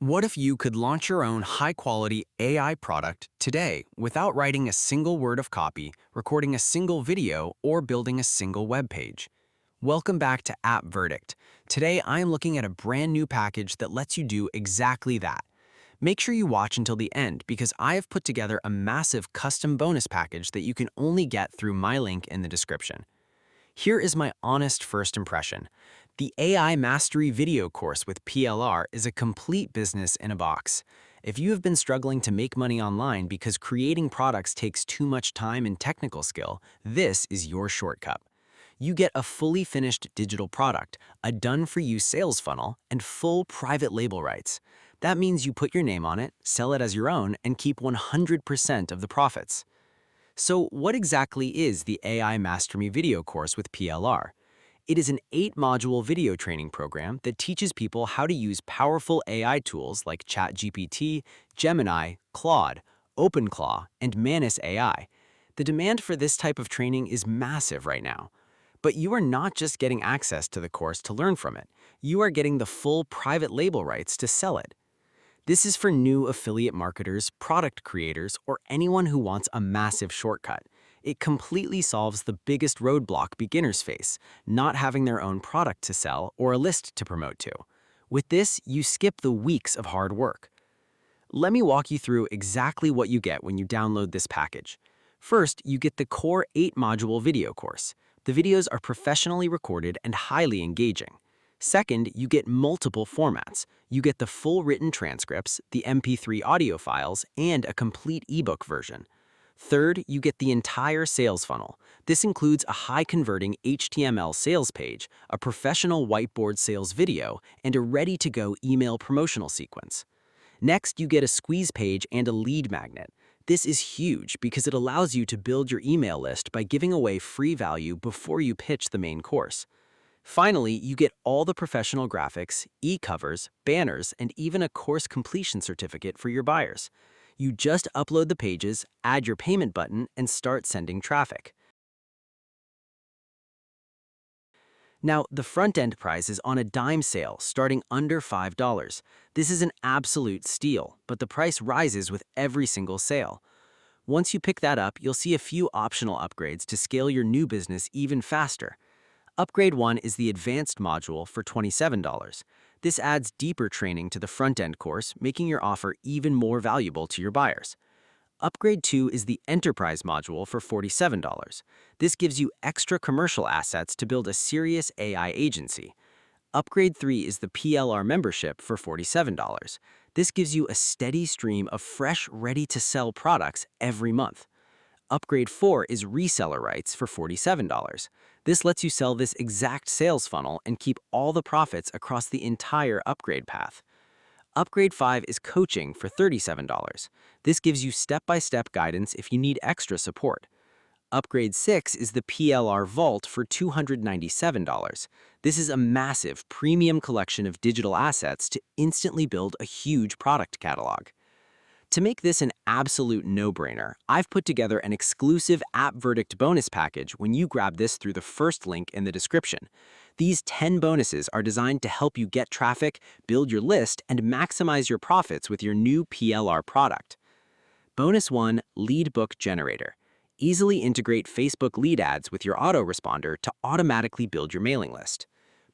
What if you could launch your own high-quality AI product today without writing a single word of copy, recording a single video, or building a single web page? Welcome back to App Verdict. Today, I am looking at a brand new package that lets you do exactly that. Make sure you watch until the end because I have put together a massive custom bonus package that you can only get through my link in the description. Here is my honest first impression. The AI Mastery video course with PLR is a complete business in a box. If you have been struggling to make money online because creating products takes too much time and technical skill, this is your shortcut. You get a fully finished digital product, a done-for-you sales funnel, and full private label rights. That means you put your name on it, sell it as your own, and keep 100% of the profits. So what exactly is the AI Mastery video course with PLR? It is an 8-module video training program that teaches people how to use powerful AI tools like ChatGPT, Gemini, Claude, OpenClaw, and Manus AI. The demand for this type of training is massive right now. But you are not just getting access to the course to learn from it. You are getting the full private label rights to sell it. This is for new affiliate marketers, product creators, or anyone who wants a massive shortcut. It completely solves the biggest roadblock beginners face, not having their own product to sell or a list to promote to. With this, you skip the weeks of hard work. Let me walk you through exactly what you get when you download this package. First, you get the core 8-module video course. The videos are professionally recorded and highly engaging. Second, you get multiple formats. You get the full written transcripts, the MP3 audio files, and a complete ebook version. Third, you get the entire sales funnel. This includes a high-converting HTML sales page, a professional whiteboard sales video, and a ready-to-go email promotional sequence. Next, you get a squeeze page and a lead magnet. This is huge because it allows you to build your email list by giving away free value before you pitch the main course. Finally, you get all the professional graphics, e-covers, banners, and even a course completion certificate for your buyers. You just upload the pages, add your payment button, and start sending traffic. Now, the front-end price is on a dime sale, starting under $5. This is an absolute steal, but the price rises with every single sale. Once you pick that up, you'll see a few optional upgrades to scale your new business even faster. Upgrade 1 is the Advanced module for $27. This adds deeper training to the front-end course, making your offer even more valuable to your buyers. Upgrade 2 is the Enterprise module for $47. This gives you extra commercial assets to build a serious AI agency. Upgrade 3 is the PLR membership for $47. This gives you a steady stream of fresh, ready-to-sell products every month. Upgrade 4 is reseller rights for $47. This lets you sell this exact sales funnel and keep all the profits across the entire upgrade path. Upgrade 5 is coaching for $37. This gives you step-by-step guidance if you need extra support. Upgrade 6 is the PLR Vault for $297. This is a massive premium collection of digital assets to instantly build a huge product catalog. To make this an absolute no-brainer, I've put together an exclusive App Verdict bonus package when you grab this through the first link in the description. These 10 bonuses are designed to help you get traffic, build your list, and maximize your profits with your new PLR product. Bonus 1, Lead Book Generator. Easily integrate Facebook lead ads with your autoresponder to automatically build your mailing list.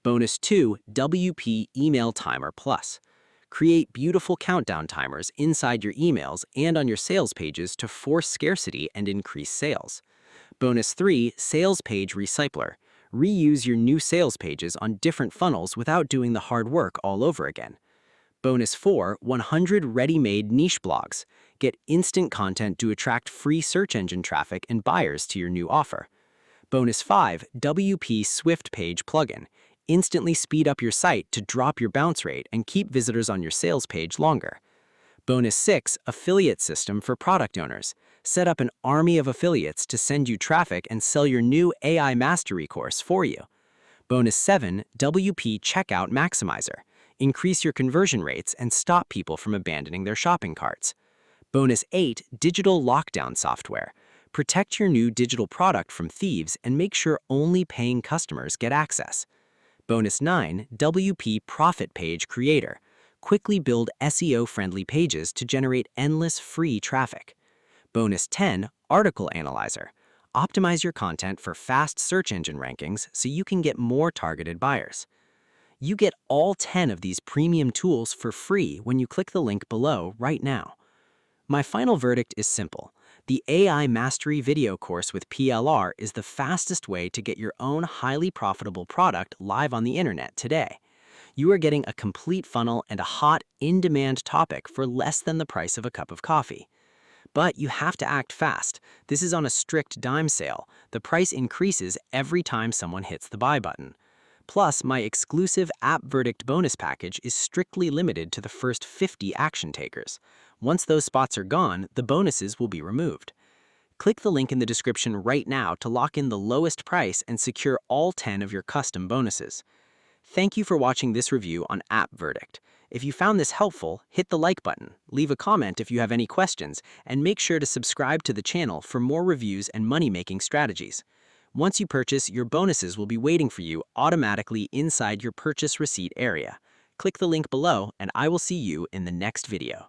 Bonus 2, WP Email Timer Plus. Create beautiful countdown timers inside your emails and on your sales pages to force scarcity and increase sales. Bonus 3, Sales Page Recycler. Reuse your new sales pages on different funnels without doing the hard work all over again. Bonus 4, 100 ready-made niche blogs. Get instant content to attract free search engine traffic and buyers to your new offer. Bonus 5, WP Swift Page Plugin. Instantly speed up your site to drop your bounce rate and keep visitors on your sales page longer. Bonus 6, Affiliate System for Product Owners. Set up an army of affiliates to send you traffic and sell your new AI Mastery course for you. Bonus 7, WP Checkout Maximizer. Increase your conversion rates and stop people from abandoning their shopping carts. Bonus 8, Digital Lockdown Software. Protect your new digital product from thieves and make sure only paying customers get access. Bonus 9, WP Profit Page Creator. quickly build SEO-friendly pages to generate endless free traffic. Bonus 10, Article Analyzer. Optimize your content for fast search engine rankings so you can get more targeted buyers. You get all 10 of these premium tools for free when you click the link below right now. My final verdict is simple. The AI Mastery video course with PLR is the fastest way to get your own highly profitable product live on the internet today. You are getting a complete funnel and a hot, in-demand topic for less than the price of a cup of coffee. But you have to act fast. This is on a strict dime sale. The price increases every time someone hits the buy button. Plus, my exclusive App Verdict bonus package is strictly limited to the first 50 action takers. Once those spots are gone, the bonuses will be removed. Click the link in the description right now to lock in the lowest price and secure all 10 of your custom bonuses. Thank you for watching this review on App Verdict. If you found this helpful, hit the like button, leave a comment if you have any questions, and make sure to subscribe to the channel for more reviews and money-making strategies. Once you purchase, your bonuses will be waiting for you automatically inside your purchase receipt area. Click the link below, and I will see you in the next video.